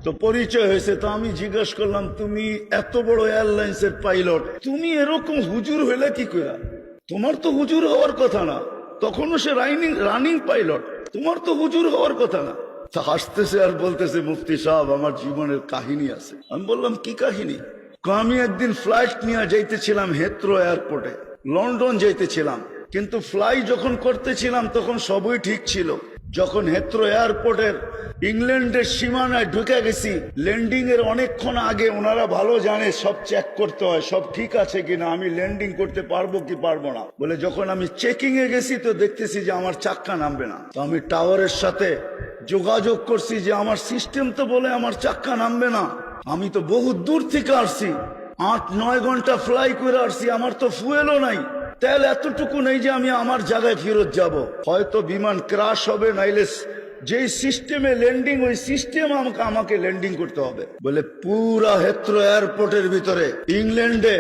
তো পরিচয় হয়েছে। তো আমি জিজ্ঞেস করলাম, তুমি এত বড় এয়ারলাইন্সের পাইলট, তুমি এরকম হুজুর হইলে কি করে? তোমার তো হুজুর হওয়ার কথা না, তখনও সে রানিং পাইলট, তোমার তো হুজুর হওয়ার কথা না। তা হাসতেছে আর বলতেছে, মুফতি সাহেব আমার জীবনের কাহিনী আছে। আমি বললাম, কি কাহিনী? আমি একদিন ফ্লাইট নিয়ে যাইতেছিলাম হেথ্রো এয়ারপোর্টে, লন্ডন যাইতেছিলাম, কিন্তু ফ্লাই যখন করতেছিলাম তখন সবই ঠিক ছিল। যখন হেথ্রো এয়ারপোর্টের ইংল্যান্ডের সীমানায় ঢুকে গেছি, ল্যান্ডিং এর অনেকক্ষণ আগে, ওনারা ভালো জানে সব চেক করতে হয় সব ঠিক আছে কিনা, আমি ল্যান্ডিং করতে পারবো কি পারবো না বলে। যখন আমি চেকিং এ গেছি তো দেখতেছি যে আমার চাক্কা নামবে না। তো আমি টাওয়ারের সাথে যোগাযোগ করছি যে আমার সিস্টেম তো বলে আমার চাক্কা নামবে না, আমি তো বহু দূর থেকে আসছি, 8-9 ঘন্টা ফ্লাই করে আসছি, আমার তো ফুয়েলও নাই, তেল এতটুকু নেই যে আমি আমার জায়গায় ফেরত যাব। হয়তো বিমান ক্রাশ হবে, নাইলে যেই সিস্টেমে ল্যান্ডিং ওই সিস্টেম আমাকে ল্যান্ডিং করতে হবে বলে। পুরা হেথ্রো এয়ারপোর্টের ভিতরে ইংল্যান্ডে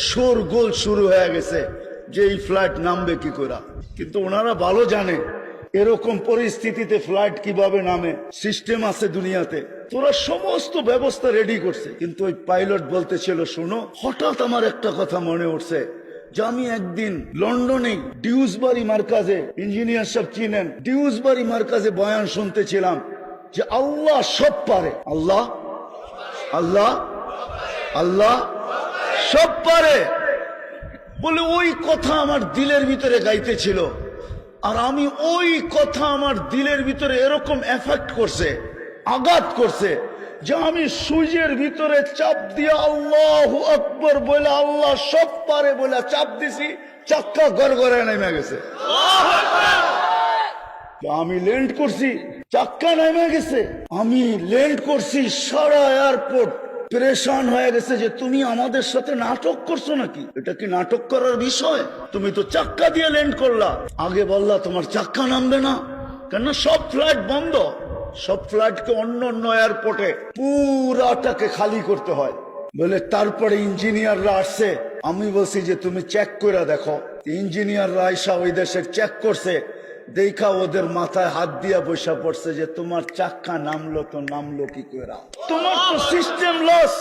শোরগোল শুরু হয়ে গেছে যে এই ফ্লাইট নামবে কি করে। কিন্তু ওনারা ভালো জানে এরকম পরিস্থিতিতে ফ্লাইট কিভাবে নামে, সিস্টেম আছে দুনিয়াতে, তোরা সমস্ত ব্যবস্থা রেডি করছে। কিন্তু ওই পাইলট বলতেছিল, শোনো, হঠাৎ আমার একটা কথা মনে উঠছে যে আমি একদিন লন্ডনে ডিউসবারি মার্কাজে, ইঞ্জিনিয়ার সব চিনেন, ডিউসবারি মার্কাজে বয়ান শুনতেছিলাম যে আল্লাহ সব পারে, আল্লাহ আল্লাহ আল্লাহ সব পারে বলে। ওই কথা আমার দিলের ভিতরে গাইতেছিল, আর আমি ওই কথা আমার দিলের ভিতরে এরকম এফেক্ট করছে, আঘাত করছে যে আমি সুইচের ভিতরে চাপ দিয়ে আল্লাহু আকবার বলে আল্লাহ সব পারে বলে চাপ দিছি, চাক্কা গড়গড়ে নেমে গেছে। আমি ল্যান্ড করছি, চাক্কা নেমে গেছে, আমি ল্যান্ড করছি, সারা এয়ারপোর্ট পরেশান হয়ে গেছে যে তুমি আমাদের সাথে নাটক করছো নাকি, এটা কি নাটক করার বিষয়? তুমি তো চাক্কা দিয়ে ল্যান্ড করলা, আগে বললা তোমার চাক্কা নামবে না, কেন সব ফ্লাইট বন্ধ, সব ফ্লাইটকে অন্য অন্য এয়ারপোর্টে পুরাটাকে খালি করতে হয় বলে। তারপরে ইঞ্জিনিয়াররা আসছে, আমি বলছি যে তুমি চেক করে দেখো। ইঞ্জিনিয়াররা আইসা ওই দেশের চেক করছে, দেখা ওদের মাথায় হাত দিয়া বসা পড়ছে যে তোমার চাক্কা নামলো তো নামলো কি করে, তোমার তো সিস্টেম লস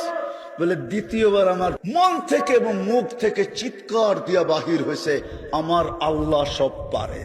বলে। দ্বিতীয়বার আমার মন থেকে এবং মুখ থেকে চিৎকার দিয়া বাহির হয়েছে, আমার আল্লাহ সব পারে।